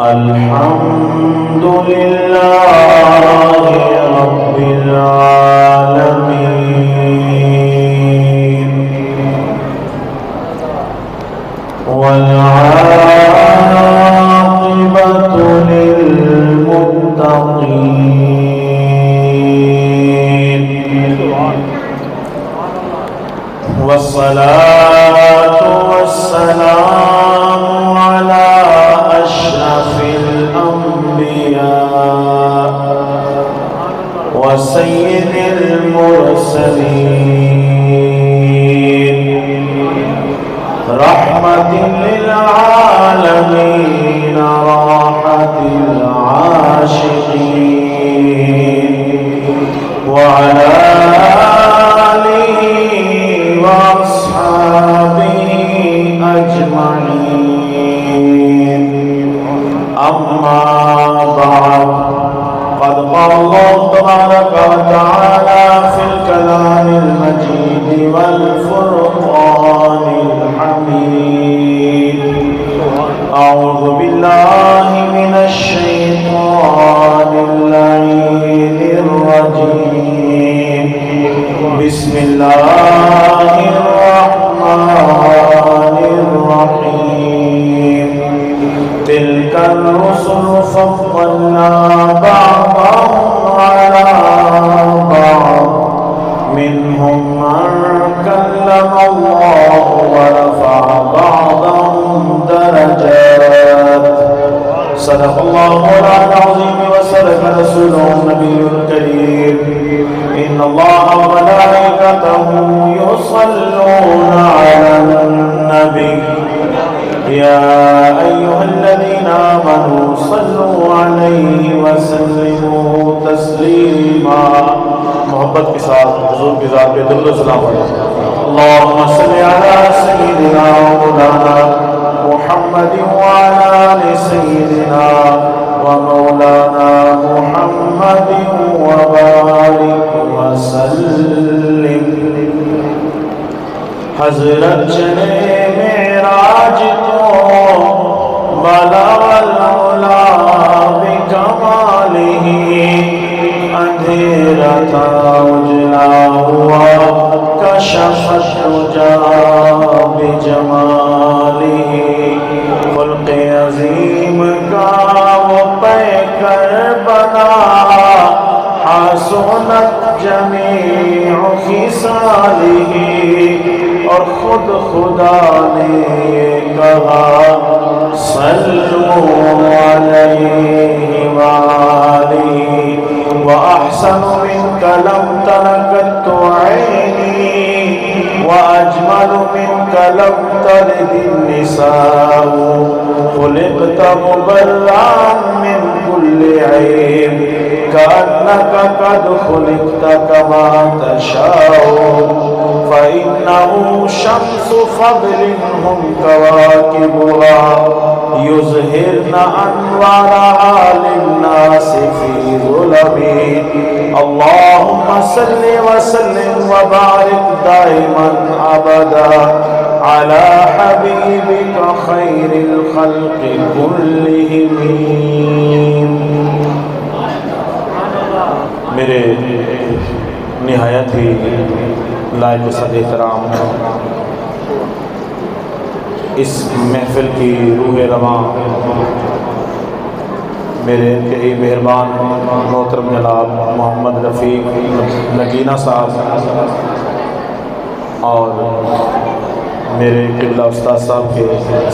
الحمد لله رب العالمين والعاقبة للمتقين والصلاة والسلام على أشرف الأنبياء وسيد المرسلين رحمة للعالمين راحة العاشقين وعلى آله وأصحابه أجمعين أما بعد قد قال الله تبارك وتعالى في الكلام المجيد والفرقان الحميد أعوذ بالله من الشيطان اللعين الرجيم بسم الله الرحمن الرحيم تلك الرسل فضلنا بعضهم على بعض منهم من كلم الله ورفع بعضهم درجات صدق الله العظيم وصدق رسوله النبي الكريم إن الله وملائكته يصلون على النبي يا أيها الذين آمنوا صلوا عليه وسلموا تسليما محبت کے ساتھ حضور کی ذات پہ درود و سلام اللهم صل على سيدنا مولانا محمد وعلى آل سيدنا ومولانا محمد وبارك وسلم حضرت چلے معراج تو بلغ العلا بکمالہ اندھیرا تھا اجلا ہوا کشف الدجا بجمالہ خلق عظیم کا وہ پیکر بنا حسنت جمیع خصالہ اور خود خدا نے کہا صلو علیہ وآلہ وأحسن منك لم تلقت عيني وأجمل منك لم تلد النساء خلقت مبرأ من كل عيب كأنك قد خلقت كما تشاء فإنه شمس فضل هم كواكبها يظهرن أنوارها للناس في ظلم اللهم صل وسلم وبارك دائما أبدا على حبيبك خير الخلق كلهم میرے نہایت ہی لائق صد احترام اس محفل کی روح رواں میرے انتہائی مہربان محترم جناب محمد رفیق نگینہ صاحب اور میرے قبلہ استاد صاحب کے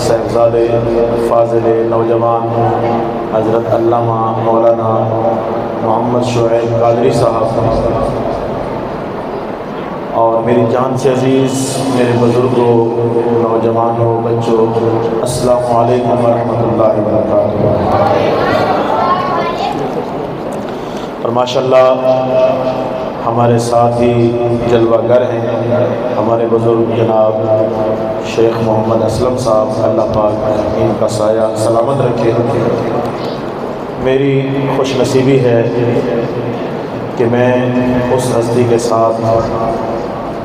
صاحبزادے فاضل نوجوان حضرت علامہ مولانا محمد شعیب قادری صاحب اور میری جان سے عزیز میرے بزرگوں نوجوانوں بچوں السلام علیکم ورحمۃ اللہ وبرکاتہ۔ اور ماشاءاللہ ہمارے ساتھ ہی جلوہ گر ہیں ہمارے بزرگ جناب شیخ محمد اسلم صاحب، اللہ پاک ان کا سایہ سلامت رکھے۔ میری خوش نصیبی ہے کہ میں اس ہستی کے ساتھ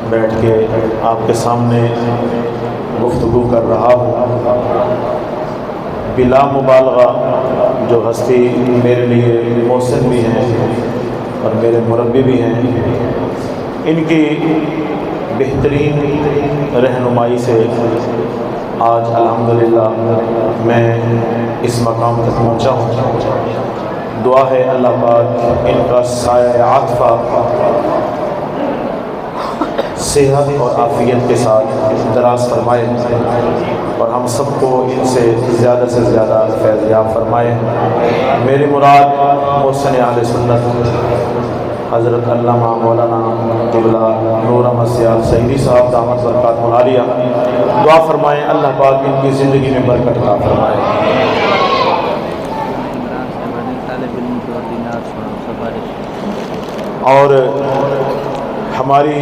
بیٹھ کے آپ کے سامنے گفتگو کر رہا ہوں بلا مبالغہ جو ہستی میرے لیے محسن بھی ہیں اور میرے مربی بھی ہیں، ان کی بہترین رہنمائی سے آج الحمدللہ میں اس مقام تک پہنچا ہوں۔ دعا ہے اللہ پاک ان کا سایہ عاطفہ صحت اور عافیت کے ساتھ دراز فرمائے اور ہم سب کو ان سے زیادہ فیض یاب فرمائے۔ میری مراد محسن اہل سنت حضرت علامہ مولانا قبلہ نور احمد سیال سعیدی صاحب دامت برکاتہ العالیہ، دعا فرمائیں اللہ پاک ان کی زندگی میں برکت عطا فرمائے۔ اور ہماری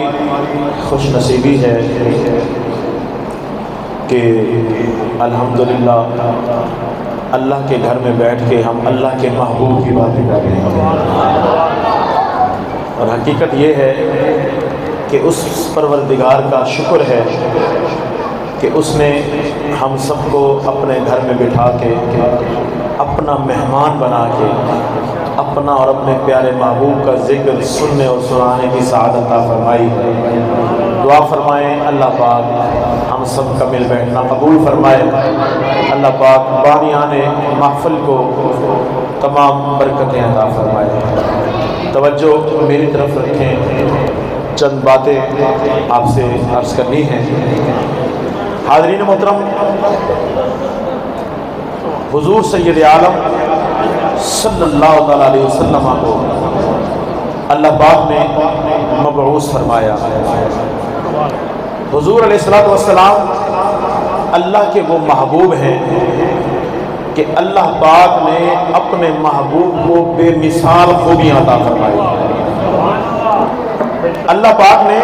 خوش نصیبی ہے کہ الحمدللہ اللہ کے گھر میں بیٹھ کے ہم اللہ کے محبوب کی باتیں کر رہے ہیں، اور حقیقت یہ ہے کہ اس پروردگار کا شکر ہے کہ اس نے ہم سب کو اپنے گھر میں بٹھا کے اپنا مہمان بنا کے اپنا اور اپنے پیارے محبوب کا ذکر سننے اور سنانے کی سعادت عطا فرمائی ہے۔ دعا فرمائیں اللہ پاک ہم سب کا مل بیٹھنا قبول فرمائے، اللہ پاک بانیان محفل کو تمام برکتیں عطا فرمائے۔ توجہ میری طرف رکھیں، چند باتیں آپ سے عرض کرنی ہیں۔ حاضرین محترم، حضور سید عالم صلی اللہ علیہ وسلم کو اللہ پاک نے مبعوث فرمایا۔ حضور علیہ الصلوۃ والسلام اللہ کے وہ محبوب ہیں کہ اللہ پاک نے اپنے محبوب کو بے مثال خوبیاں عطا فرمائی۔ اللہ پاک نے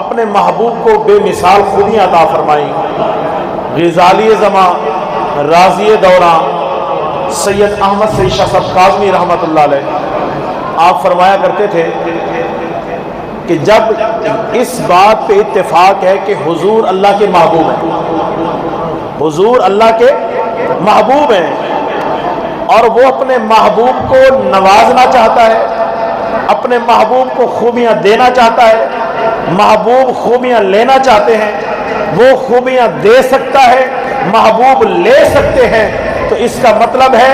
اپنے محبوب کو بے مثال خوبیاں عطا فرمائی۔ غزالی زمان، راضی دوراں، سید احمد سید شاہ صاحب کاظمی رحمۃ اللہ علیہ آپ فرمایا کرتے تھے کہ جب اس بات پہ اتفاق ہے کہ حضور اللہ کے محبوب ہیں، حضور اللہ کے محبوب ہیں اور وہ اپنے محبوب کو نوازنا چاہتا ہے، اپنے محبوب کو خوبیاں دینا چاہتا ہے، محبوب خوبیاں لینا چاہتے ہیں، وہ خوبیاں دے سکتا ہے، محبوب لے سکتے ہیں، تو اس کا مطلب ہے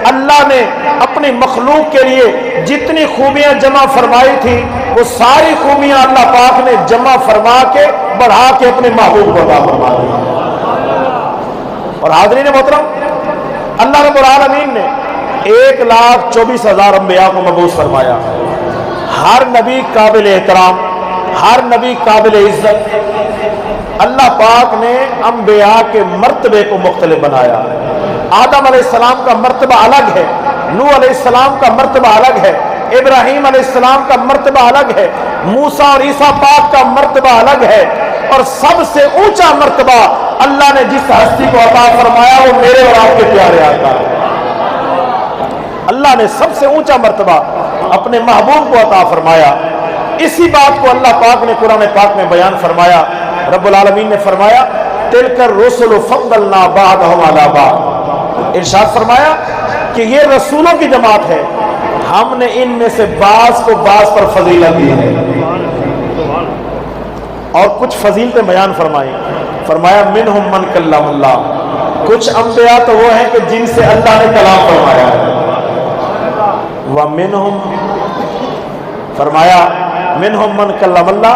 اللہ نے اپنی مخلوق کے لیے جتنی خوبیاں جمع فرمائی تھی وہ ساری خوبیاں اللہ پاک نے جمع فرما کے بڑھا کے اپنے محبوب کو عطا فرما دی۔ اور حاضرین محترم، اللہ رب العالمین نے 1,24,000 انبیاء کو مبعوث فرمایا۔ ہر نبی قابل احترام، ہر نبی قابل عزت۔ اللہ پاک نے انبیاء کے مرتبے کو مختلف بنایا۔ آدم علیہ السلام کا مرتبہ الگ ہے، نوح علیہ السلام کا مرتبہ الگ ہے، ابراہیم علیہ السلام کا مرتبہ الگ ہے، موسیٰ اور عیسیٰ پاک کا مرتبہ الگ ہے، اور سب سے اونچا مرتبہ اللہ نے جس ہستی کو عطا فرمایا وہ میرے اور آپ کے پیارے آقا ہے۔ اللہ نے سب سے اونچا مرتبہ اپنے محبوب کو عطا فرمایا۔ اسی بات کو اللہ پاک نے قرآن پاک میں بیان فرمایا۔ رب العالمین نے فرمایا تلک الرسل فضلنا بعضهم علی بعض، ارشاد فرمایا کہ یہ رسولوں کی جماعت ہے، ہم نے ان میں سے بعض کو بعض پر فضیلت دی ہے، اور کچھ فضیلتیں بیان فرمائی۔ فرمایا منہم من کلم اللہ، کچھ انبیاء تو وہ ہیں کہ جن سے اللہ نے کلام فرمایا ہے، ومنہم، فرمایا منہم من کلم اللہ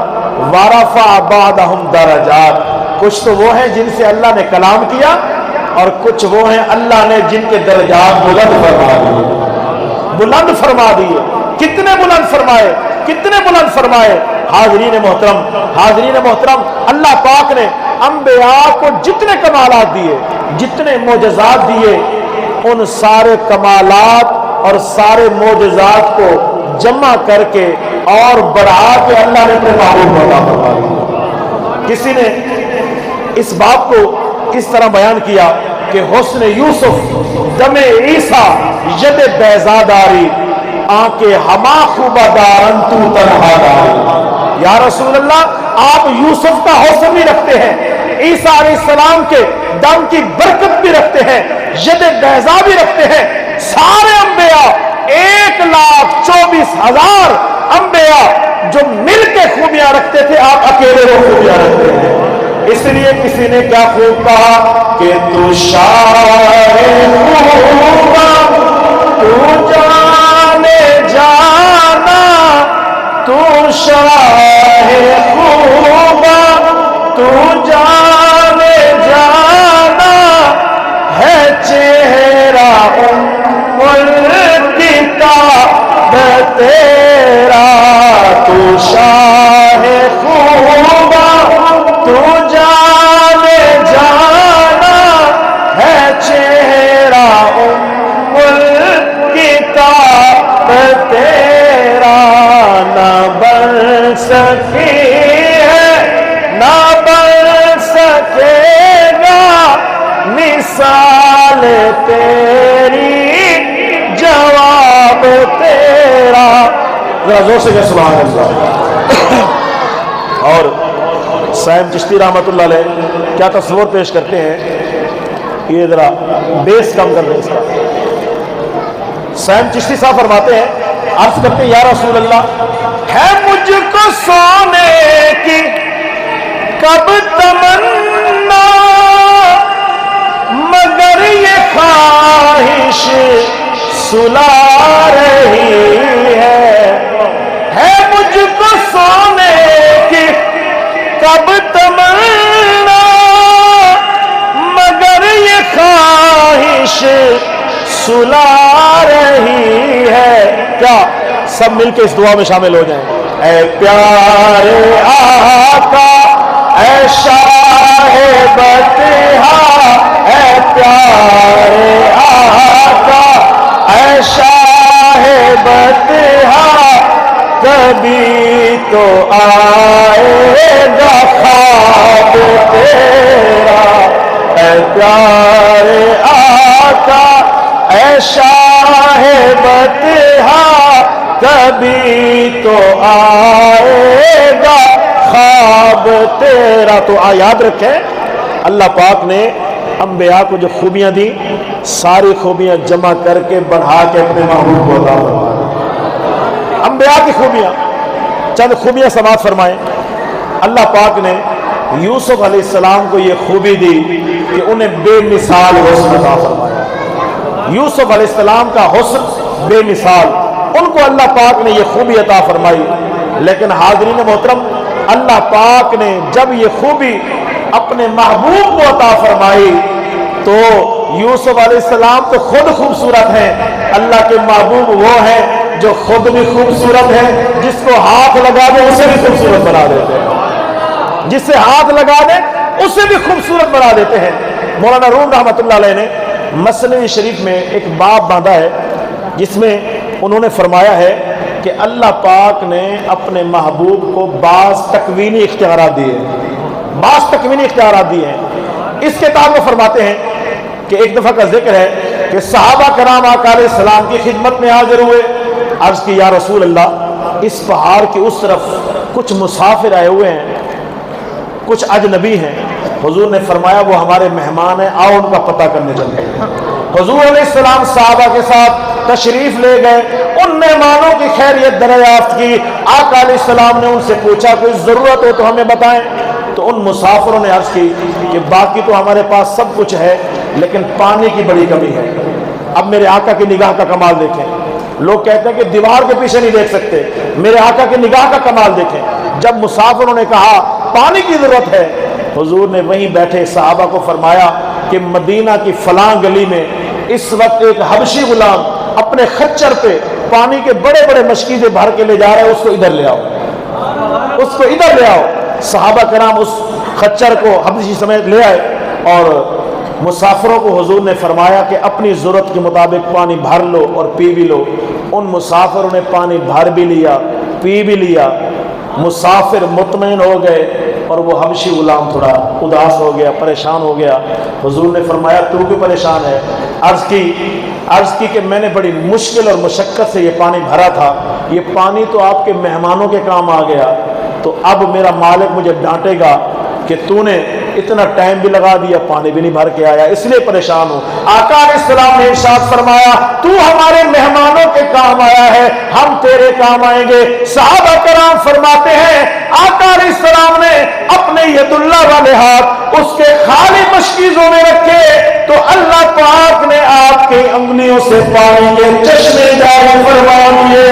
ورفع بعضهم درجات، کچھ تو وہ ہیں جن سے اللہ نے کلام کیا اور کچھ وہ ہیں اللہ نے جن کے درجات بلند فرما دیے، بلند فرما دیے۔ کتنے بلند فرمائے، کتنے بلند فرمائے۔ حاضرین محترم، اللہ پاک نے انبیاء کو جتنے کمالات دیے، جتنے معجزات دیے، ان سارے کمالات اور سارے معجزات کو جمع کر کے اور بڑھا کے اللہ نے اپنے محبوب کو عطا فرمایا۔ کسی نے اس بات کو اس طرح بیان کیا کہ حسن یوسف دم عیسیٰ ید بیزاداری آنکے ہما خوبہ دارن تو تنہا داری۔ یا رسول اللہ، آپ یوسف کا حسن بھی رکھتے ہیں، عیسیٰ علیہ السلام کے دم کی برکت بھی رکھتے ہیں، ید بیضا بھی رکھتے ہیں۔ سارے انبیاء 1,24,000 انبیاء جو مل کے خوبیاں رکھتے تھے، آپ اکیلے وہ خوبیاں رکھتے ہیں۔ اس لیے کسی نے کیا خوب کہا کہ تو شاہ خوبا تو جانے جانا، تو شاہ خوبا تو جانے جانا، ہے چہرہ ام الکتاب تیرا، تو شاہ خوبا تو جانے جانا، ہے چہرہ ام الکتاب تیرا، نہ بن سکی ہے نہ بن سکے گا مثال تیری، جواب تیرا۔ ذرا زور سے کہ سبحان اللہ۔ اور سائم چشتی رحمۃ اللہ علیہ کیا تصور پیش کرتے ہیں، یہ ذرا بیس کم کر دیں اس کا۔ سائم چشتی صاحب فرماتے ہیں، عرض کرتے ہیں یا رسول اللہ، ہے مجھ کو سونے کی کب تمنا، مگر یہ خواہش سلا رہی ہے مجھ کو سونے کی کب تمنا، مگر یہ خواہش سلا رہی ہے۔ کیا سب مل کے اس دعا میں شامل ہو جائیں؟ اے پیارے آقا، اے شاہ بطحا، اے پیارے آقا، اے شاہ بطحا، کبھی تو آئے گا خواب تیرا، اے پیارے آقا، اے شاہ بطحا، کبھی تو آئے گا خواب تیرا۔ تو یاد رکھیں، اللہ پاک نے انبیاء کو جو خوبیاں دی، ساری خوبیاں جمع کر کے بڑھا کے اپنے محبوب کو عطا فرمائے۔ انبیاء کی خوبیاں، چند خوبیاں سماعت فرمائیں۔ اللہ پاک نے یوسف علیہ السلام کو یہ خوبی دی کہ انہیں بے مثال حسن عطا فرمایا۔ یوسف علیہ السلام کا حسن بے مثال، ان کو اللہ پاک نے یہ خوبی عطا فرمائی۔ لیکن حاضرین محترم، اللہ پاک نے جب یہ خوبی اپنے محبوب کو عطا فرمائی تو یوسف علیہ السلام تو خود خوبصورت ہیں، اللہ کے محبوب وہ ہیں جو خود بھی خوبصورت ہے، جس کو ہاتھ لگا دے اسے بھی خوبصورت بنا دیتے ہیں، جس سے ہاتھ لگا دے اسے بھی خوبصورت بنا دیتے ہیں۔ مولانا روم رحمۃ اللہ علیہ نے مثنوی شریف میں ایک باب باندھا ہے جس میں انہوں نے فرمایا ہے کہ اللہ پاک نے اپنے محبوب کو بعض تکوینی اختیارات دیے ہیں، بعض تکوینی اختیارات دیے ہیں۔ اس کتاب میں فرماتے ہیں کہ ایک دفعہ کا ذکر ہے کہ صحابہ کرام آقا علیہ السلام کی خدمت میں حاضر ہوئے، عرض کی یا رسول اللہ، اس پہاڑ کی اس طرف کچھ مسافر آئے ہوئے ہیں، کچھ اجنبی ہیں۔ حضور نے فرمایا وہ ہمارے مہمان ہیں، آؤ ان کا پتہ کرنے چلتے ہیں۔ حضور علیہ السلام صحابہ کے ساتھ تشریف لے گئے، ان مہمانوں کی خیریت دریافت کی۔ آقا علیہ السلام نے ان سے پوچھا کوئی ضرورت ہو تو ہمیں بتائیں۔ تو ان مسافروں نے عرض کی کہ باقی تو ہمارے پاس سب کچھ ہے لیکن پانی کی بڑی کمی ہے۔ اب میرے آقا کی نگاہ کا کمال دیکھیں، لوگ کہتے ہیں کہ دیوار کے پیچھے نہیں دیکھ سکتے، میرے آقا کی نگاہ کا کمال دیکھیں۔ جب مسافروں نے کہا پانی کی ضرورت ہے، حضور نے وہیں بیٹھے صحابہ کو فرمایا کہ مدینہ کی فلاں گلی میں اس وقت ایک حبشی غلام اپنے خچر پہ پانی کے بڑے بڑے مشکیزیں بھر کے لے جا رہے ہیں، اس کو ادھر لے آؤ، اس کو ادھر لے آؤ۔ صحابہ کرام اس خچر کو حبشی سمیت لے آئے اور مسافروں کو حضور نے فرمایا کہ اپنی ضرورت کے مطابق پانی بھر لو اور پی بھی لو۔ ان مسافروں نے پانی بھر بھی لیا، پی بھی لیا، مسافر مطمئن ہو گئے اور وہ حبشی غلام تھوڑا اداس ہو گیا، پریشان ہو گیا۔ حضور نے فرمایا تو بھی پریشان ہے؟ عرض کی کہ میں نے بڑی مشکل اور مشقت سے یہ پانی بھرا تھا، یہ پانی تو آپ کے مہمانوں کے کام آ گیا، تو اب میرا مالک مجھے ڈانٹے گا کہ تو نے اتنا ٹائم بھی لگا دیا، پانی بھی نہیں بھر کے آیا، اس لیے پریشان ہو۔ آقا علیہ السلام نے ارشاد فرمایا تو ہمارے مہمانوں کے کام آیا ہے، ہم تیرے کام آئیں گے۔ صحابہ کرام فرماتے ہیں آقا علیہ السلام نے اپنے ید اللہ والے ہاتھ اس کے خالی مشکیزوں میں رکھے تو اللہ پاک نے آپ کی انگلیوں سے پانی کے چشمے جاری فرما دیے،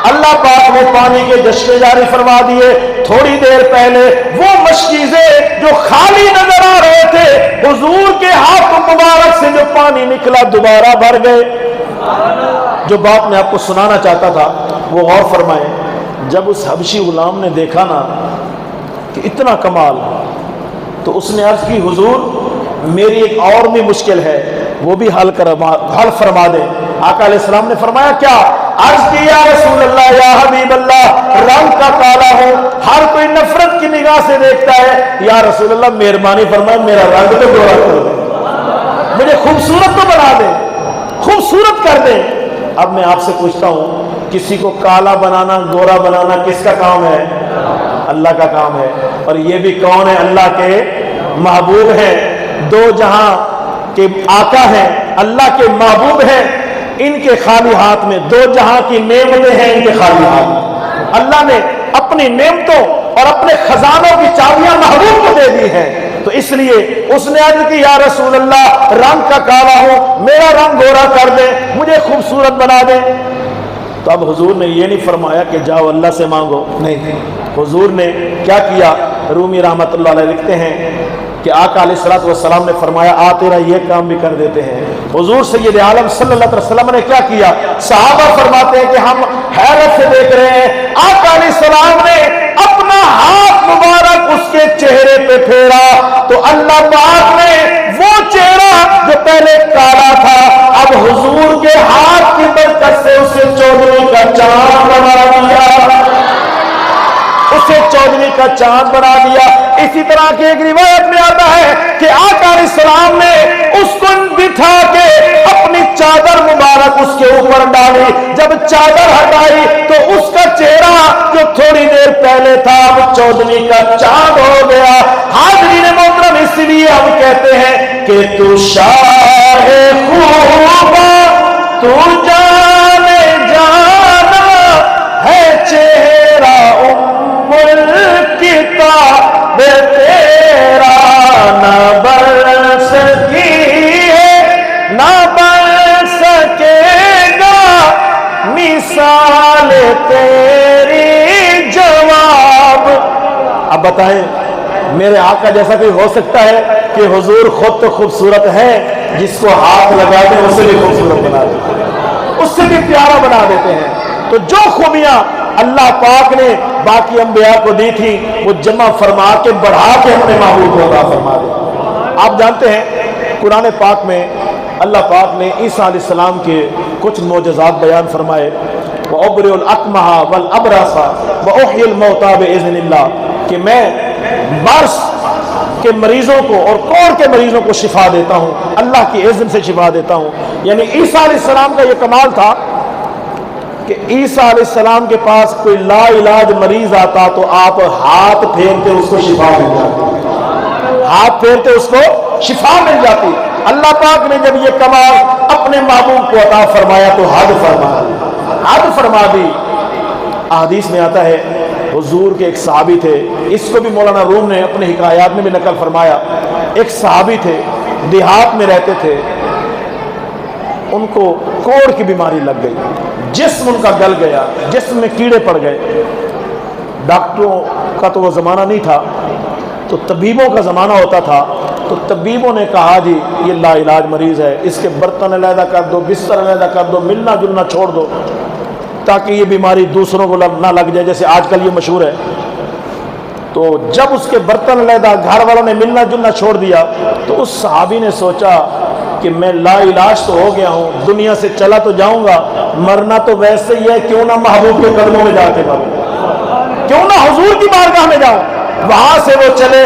اللہ پاک نے پانی کے چشمے جاری فرما دیے۔ تھوڑی دیر پہلے وہ مشکیزیں جو خالی نظر آ رہے تھے، حضور کے ہاتھ مبارک سے جو پانی نکلا دوبارہ بھر گئے۔ جو بات میں آپ کو سنانا چاہتا تھا وہ غور فرمائیں، جب اس حبشی غلام نے دیکھا نا کہ اتنا کمال، تو اس نے عرض کی حضور میری ایک اور بھی مشکل ہے، وہ بھی حل فرما دیں۔ آقا علیہ السلام نے فرمایا کیا؟ عرض کی یا رسول اللہ یا حبیب اللہ رنگ کا کالا ہو، ہر کوئی نفرت کی نگاہ سے دیکھتا ہے، یا رسول اللہ مہربانی فرمائے میرا رنگ تو گورا کر دیں، مجھے خوبصورت تو بنا دیں، خوبصورت کر دیں۔ اب میں آپ سے پوچھتا ہوں کسی کو کالا بنانا گورا بنانا کس کا کام ہے؟ اللہ کا کام ہے۔ اور یہ بھی کون ہے؟ اللہ کے محبوب ہیں، دو جہاں کے آقا ہیں، اللہ کے محبوب ہیں، ان کے خالی ہاتھ میں دو جہاں کی نعمتیں ہیں، ان کے خالی ہاتھ اللہ نے اپنی نعمتوں اور اپنے خزانوں کی چابیاں محبوب کو دے دی ہیں۔ تو اس لیے اس نے عرض کی یا رسول اللہ رنگ کا کالا ہو، میرا رنگ گورا کر دیں، مجھے خوبصورت بنا دیں۔ تو اب حضور نے یہ نہیں فرمایا کہ جاؤ اللہ سے مانگو، نہیں، حضور نے کیا کیا؟ رومی رحمت اللہ علیہ لکھتے ہیں کہ آقا علیہ السلام نے فرمایا آ تیرا یہ کام بھی کر دیتے ہیں۔ حضور سید عالم صلی اللہ علیہ وسلم نے کیا کیا؟ صحابہ فرماتے ہیں کہ ہم حیرت سے دیکھ رہے ہیں، آقا علیہ السلام نے اپنا ہاتھ مبارک اس کے چہرے پہ پھیرا تو اللہ پاک نے وہ چہرہ جو پہلے کالا تھا اب حضور کے ہاتھ کی برکت سے اسے چودھویں کا چاند بنا دیا، اسے چودھویں کا چاند بنا دیا۔ اسی طرح کی ایک روایت میں آتا ہے کہ آقا علیہ السلام نے اس کو بٹھا کے اپنی چادر مبارک اس کے اوپر ڈالی، جب چادر ہٹائی تو اس کا چہرہ جو تھوڑی دیر پہلے تھا اب چودھویں کا چاند ہو گیا۔ حاضرین محترم اس لیے ہم کہتے ہیں کہ تو شاہ خوبا تو جانے جانا ہے چہرہ کتاب تیرا نہ بن سکی ہے نہ بن سکے گا مثال تیری جواب۔ اب بتائیں میرے آقا جیسا کوئی ہو سکتا ہے کہ حضور خود تو خوبصورت ہے، جس کو ہاتھ لگا دیں اسے بھی خوبصورت بنا دیتے ہیں، اس سے بھی پیارا بنا دیتے ہیں۔ تو جو خوبیاں اللہ پاک نے باقی انبیاء کو دی تھی وہ جمع فرما کے بڑھا کے اپنے محبوب کو عطا فرما دے۔ آپ جانتے ہیں قرآن پاک میں اللہ پاک نے عیسیٰ علیہ السلام کے کچھ معجزات بیان فرمائے، وَأُبْرِئُ الْأَكْمَحَ وَالْأَبْرَصَ وَأُحْيِي الْمَوْتَىٰ بِإِذْنِ اللَّهِ، کہ میں برص کے مریضوں کو اور کوڑ کے مریضوں کو شفا دیتا ہوں، اللہ کی اذن سے شفا دیتا ہوں۔ یعنی عیسیٰ علیہ السلام کا یہ کمال تھا کہ عیسیٰ علیہ السلام کے پاس کوئی لا علاج مریض آتا تو آپ ہاتھ پھیرتے اس کو شفا مل جاتی، ہاتھ پھیرتے اس کو شفا مل جاتی۔ اللہ پاک نے جب یہ کمال اپنے محبوب کو عطا فرمایا تو حد فرما دی۔ احادیث میں آتا ہے حضور کے ایک صحابی تھے، اس کو بھی مولانا روم نے اپنے حکایات میں بھی نقل فرمایا، ایک صحابی تھے دیہات میں رہتے تھے، ان کو کوڑ کی بیماری لگ گئی، جسم ان کا گل گیا، جسم میں کیڑے پڑ گئے۔ ڈاکٹروں کا تو وہ زمانہ نہیں تھا، تو طبیبوں کا زمانہ ہوتا تھا، تو طبیبوں نے کہا جی یہ لا علاج مریض ہے، اس کے برتن علیحدہ کر دو، بستر علیحدہ کر دو، ملنا جلنا چھوڑ دو تاکہ یہ بیماری دوسروں کو نہ لگ جائے، جیسے آج کل یہ مشہور ہے۔ تو جب اس کے برتن علیحدہ گھر والوں نے ملنا جلنا چھوڑ دیا تو اس صحابی نے سوچا کہ میں لا علاج تو ہو گیا ہوں، دنیا سے چلا تو جاؤں گا، مرنا تو ویسے ہی ہے، کیوں نہ محبوب کے قدموں میں جا کے مروں، کیوں نہ حضور کی بارگاہ میں جاؤں۔ وہاں سے وہ چلے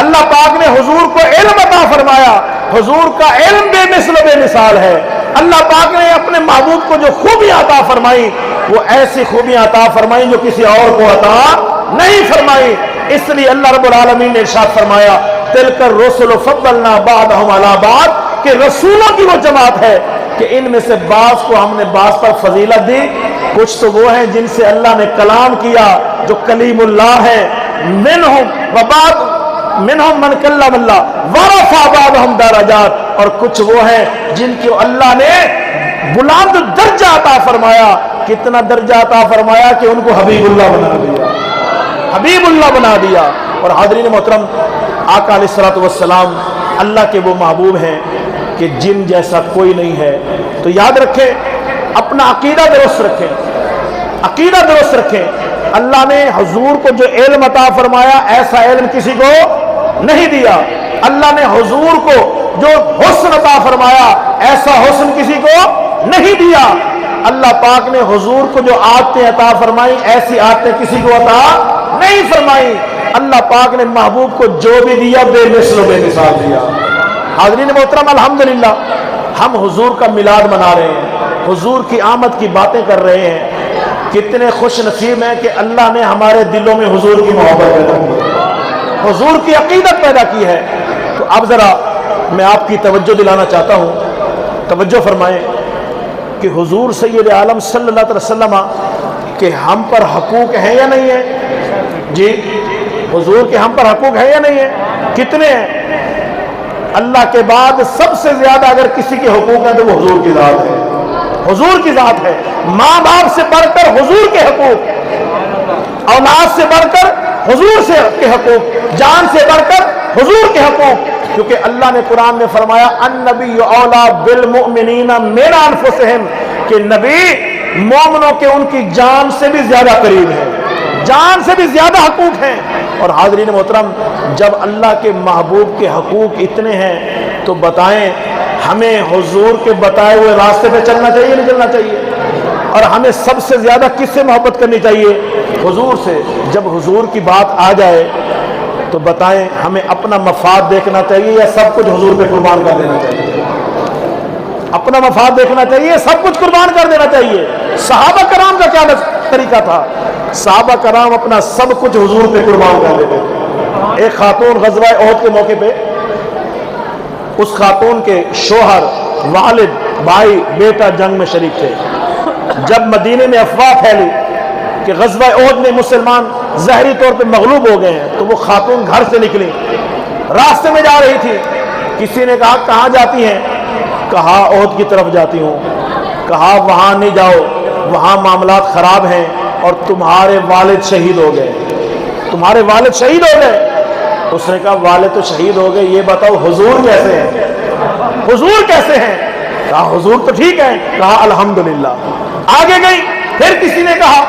اللہ پاک نے حضور کو علم عطا فرمایا، حضور کا علم بے مثل و بے مثال ہے۔ اللہ پاک نے اپنے محبوب کو جو خوبیاں عطا فرمائی وہ ایسی خوبیاں عطا فرمائی جو کسی اور کو عطا نہیں فرمائی۔ اس لیے اللہ رب العالمین نے ارشاد فرمایا تلک الرسل فضلنا بعضهم علی بعض، کہ رسولوں کی وہ جماعت ہے کہ ان میں سے بعض کو ہم نے بعض پر فضیلت دی۔ کچھ تو وہ ہیں جن سے اللہ نے کلام کیا جو کلیم اللہ ہے، منہم من کلم اللہ ورفع بعضهم درجات، اور کچھ وہ ہیں جن کو اللہ نے بلند درجہ عطا فرمایا۔ کتنا درجہ عطا فرمایا کہ ان کو حبیب اللہ بنا دیا، حبیب اللہ بنا دیا۔ اور حاضرین محترم، آقا علیہ الصلوۃ والسلام اللہ کے وہ محبوب ہیں کہ جن جیسا کوئی نہیں ہے۔ تو یاد رکھیں، اپنا عقیدہ درست رکھیں، عقیدہ درست رکھیں۔ اللہ نے حضور کو جو علم عطا فرمایا ایسا علم کسی کو نہیں دیا۔ اللہ نے حضور کو جو حسن عطا فرمایا ایسا حسن کسی کو نہیں دیا۔ اللہ پاک نے حضور کو جو عادتیں عطا فرمائی ایسی عادتیں کسی کو عطا نہیں فرمائی۔ اللہ پاک نے محبوب کو جو بھی دیا بے مثل و بے مثال دیا۔ حاضرین محترم، الحمدللہ ہم حضور کا میلاد منا رہے ہیں، حضور کی آمد کی باتیں کر رہے ہیں۔ کتنے خوش نصیب ہیں کہ اللہ نے ہمارے دلوں میں حضور کی محبت پیدا کی ہے، حضور کی عقیدت پیدا کی ہے۔ تو اب ذرا میں آپ کی توجہ دلانا چاہتا ہوں، توجہ فرمائیں کہ حضور سید عالم صلی اللہ علیہ وسلم کہ ہم پر حقوق ہیں یا نہیں ہیں؟ جی، حضور کے ہم پر حقوق ہیں یا نہیں ہیں؟ کتنے ہیں؟ اللہ کے بعد سب سے زیادہ اگر کسی کے حقوق ہیں تو وہ حضور کی ذات ہے، حضور کی ذات ہے۔ ماں باپ سے بڑھ کر حضور کے حقوق، اولاد سے بڑھ کر حضور سے کے حقوق، جان سے بڑھ کر حضور کے حقوق، کیونکہ اللہ نے قرآن میں فرمایا النبی اولیٰ بالمؤمنین من انفسہم، کہ نبی مومنوں کے ان کی جان سے بھی زیادہ قریب ہے، جان سے بھی زیادہ حقوق ہیں۔ اور حاضرین محترم، جب اللہ کے محبوب کے حقوق اتنے ہیں تو بتائیں ہمیں حضور کے بتائے ہوئے راستے پہ چلنا چاہیے نہیں چلنا چاہیے؟ اور ہمیں سب سے زیادہ کس سے محبت کرنی چاہیے؟ حضور سے۔ جب حضور کی بات آ جائے تو بتائیں ہمیں اپنا مفاد دیکھنا چاہیے یا سب کچھ حضور پہ قربان کر دینا چاہیے؟ اپنا مفاد دیکھنا چاہیے، سب کچھ قربان کر دینا چاہیے؟ صحابہ کرام کا کیا طریقہ تھا؟ صحابہ کرام اپنا سب کچھ حضور پہ قربان کر دیتے تھے۔ ایک خاتون غزوہ احد کے موقع پہ، اس خاتون کے شوہر، والد، بھائی، بیٹا جنگ میں شریک تھے۔ جب مدینے میں افواہ پھیلی کہ غزوہ احد میں مسلمان ظاہری طور پہ مغلوب ہو گئے ہیں تو وہ خاتون گھر سے نکلی، راستے میں جا رہی تھی۔ کسی نے کہا کہاں جاتی ہیں؟ کہا احد کی طرف جاتی ہوں۔ کہا وہاں نہیں جاؤ، وہاں معاملات خراب ہیں اور تمہارے والد شہید ہو گئے، تمہارے والد شہید ہو گئے۔ اس نے کہا والد تو شہید ہو گئے، یہ بتاؤ حضور کیسے ہیں؟ حضور کیسے ہیں؟ کہا حضور تو ٹھیک ہے۔ کہا الحمدللہ۔ آگے گئی، پھر کسی نے کہا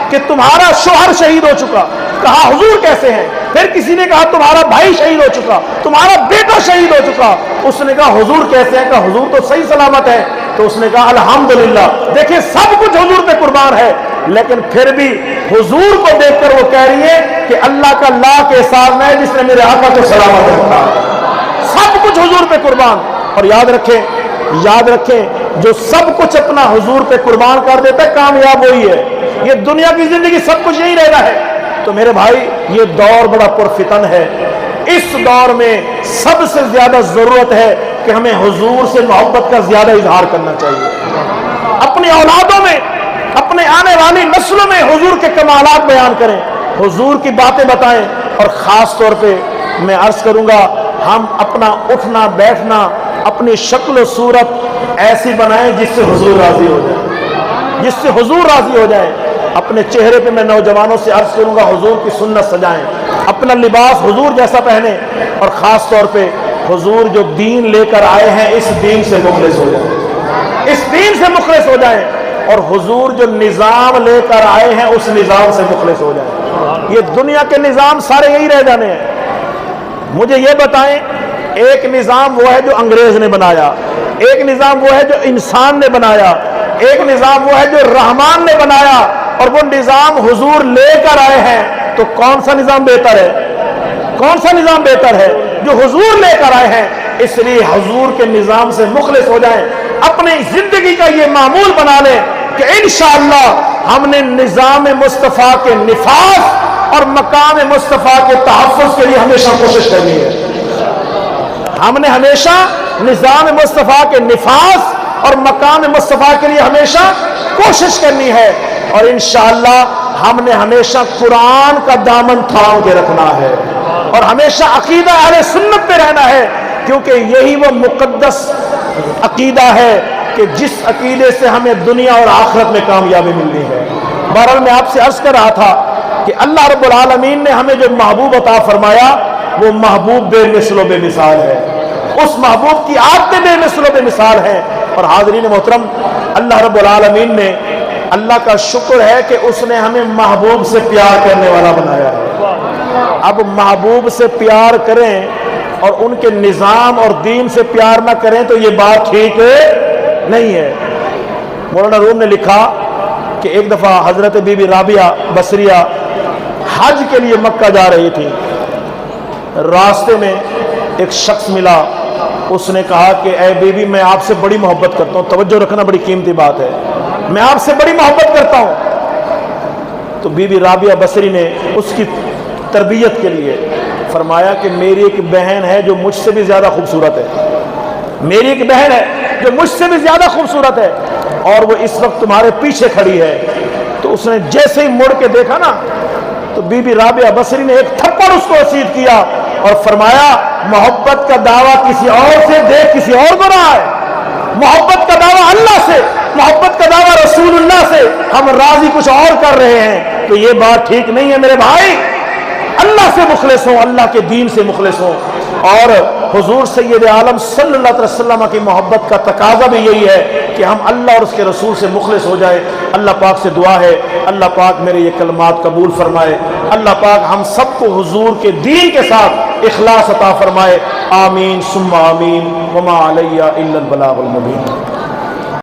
کہ تمہارا شوہر شہید ہو چکا۔ کہا حضور کیسے ہیں؟ پھر کسی نے کہا تمہارا بھائی شہید ہو چکا، تمہارا بیٹا شہید ہو چکا۔ اس نے کہا حضور کیسے ہیں؟ کہا حضور تو صحیح سلامت ہے۔ تو اس نے کہا الحمدللہ۔ دیکھیں سب کچھ حضور پہ قربان ہے، لیکن پھر بھی حضور کو دیکھ کر وہ کہہ رہی ہے کہ اللہ کا لاکھ احسان ہے جس نے میرے آقا کو سلامت رکھا۔ سب کچھ حضور پہ قربان۔ اور یاد رکھیں جو سب کچھ اپنا حضور پہ قربان کر دیتا ہے کامیاب وہی ہے۔ یہ دنیا کی زندگی سب کچھ یہی رہنا ہے۔ تو میرے بھائی یہ دور بڑا پرفتن ہے، اس دور میں سب سے زیادہ ضرورت ہے کہ ہمیں حضور سے محبت کا زیادہ اظہار کرنا چاہیے، اپنی اولادوں میں، اپنے آنے والی نسلوں میں حضور کے کمالات بیان کریں، حضور کی باتیں بتائیں۔ اور خاص طور پہ میں عرض کروں گا ہم اپنا اٹھنا بیٹھنا، اپنی شکل و صورت ایسی بنائیں جس سے حضور راضی ہو جائے، جس سے حضور راضی ہو جائے۔ اپنے چہرے پہ میں نوجوانوں سے عرض کروں گا حضور کی سنت سجائیں، اپنا لباس حضور جیسا پہنیں، اور خاص طور پہ حضور جو دین لے کر آئے ہیں اس دین سے مخلص ہو جائیں، اس دین سے مخلص ہو جائیں، اور حضور جو نظام لے کر آئے ہیں اس نظام سے مخلص ہو جائیں۔ یہ دنیا کے نظام سارے یہی رہ جانے ہیں۔ مجھے یہ بتائیں، ایک نظام وہ ہے جو انگریز نے بنایا، ایک نظام وہ ہے جو انسان نے بنایا، ایک نظام وہ ہے جو رحمان نے بنایا، اور وہ نظام حضور لے کر آئے ہیں، تو کون سا نظام بہتر ہے؟ کون سا نظام بہتر ہے؟ جو حضور لے کر آئے ہیں۔ اس لیے حضور کے نظام سے مخلص ہو جائیں، اپنی زندگی کا یہ معمول بنا لیں کہ انشاءاللہ ہم نے نظام مصطفیٰ کے نفاذ اور مقام مصطفیٰ کے تحفظ کے لیے ہمیشہ کوشش کرنی ہے۔ ہم نے ہمیشہ نظام مصطفیٰ کے نفاذ اور مقام مصطفیٰ کے لیے ہمیشہ کوشش کرنی ہے، اور انشاءاللہ ہم نے ہمیشہ قرآن کا دامن تھام کے رکھنا ہے، اور ہمیشہ عقیدہ اہل سنت پہ رہنا ہے، کیونکہ یہی وہ مقدس عقیدہ ہے کہ جس عقیدے سے ہمیں دنیا اور آخرت میں کامیابی ملنی ہے۔ بہرحال میں آپ سے عرض کر رہا تھا کہ اللہ رب العالمین نے ہمیں جو محبوب عطا فرمایا وہ محبوب بے مثل و بے مثال ہے، اس محبوب کی عادتیں بے مثل و بے مثال ہیں۔ اور حاضرین محترم، اللہ رب العالمین نے، اللہ کا شکر ہے کہ اس نے ہمیں محبوب سے پیار کرنے والا بنایا ہے۔ اب محبوب سے پیار کریں اور ان کے نظام اور دین سے پیار نہ کریں تو یہ بات ٹھیک نہیں ہے۔ مولانا روم نے لکھا کہ ایک دفعہ حضرت بی بی رابعہ بصریہ حج کے لیے مکہ جا رہی تھی، راستے میں ایک شخص ملا، اس نے کہا کہ اے بی بی میں آپ سے بڑی محبت کرتا ہوں، توجہ رکھنا بڑی قیمتی بات ہے، میں آپ سے بڑی محبت کرتا ہوں۔ تو بی بی رابعہ بصری نے اس کی تربیت کے لیے فرمایا کہ میری ایک بہن ہے جو مجھ سے بھی زیادہ خوبصورت ہے، میری ایک بہن ہے جو مجھ سے بھی زیادہ خوبصورت ہے، اور وہ اس وقت تمہارے پیچھے کھڑی ہے۔ تو اس نے جیسے ہی مڑ کے دیکھا نا تو بی بی رابعہ بصری نے ایک تھپڑ اس کو رسید کیا اور فرمایا محبت کا دعویٰ کسی اور سے دیکھ کسی اور کو رہا ہے، محبت کا دعویٰ اللہ سے، محبت کا دعویٰ رسول اللہ سے، ہم راضی کچھ اور کر رہے ہیں، تو یہ بات ٹھیک نہیں ہے میرے بھائی۔ اللہ سے مخلص ہوں، اللہ کے دین سے مخلص ہوں، اور حضور سید عالم صلی اللہ علیہ وسلم کی محبت کا تقاضا بھی یہی ہے کہ ہم اللہ اور اس کے رسول سے مخلص ہو جائے۔ اللہ پاک سے دعا ہے اللہ پاک میرے یہ کلمات قبول فرمائے، اللہ پاک ہم سب کو حضور کے دین کے ساتھ اخلاص عطا فرمائے، آمین ثم آمین، وما علیہ الا البلاغ المبین۔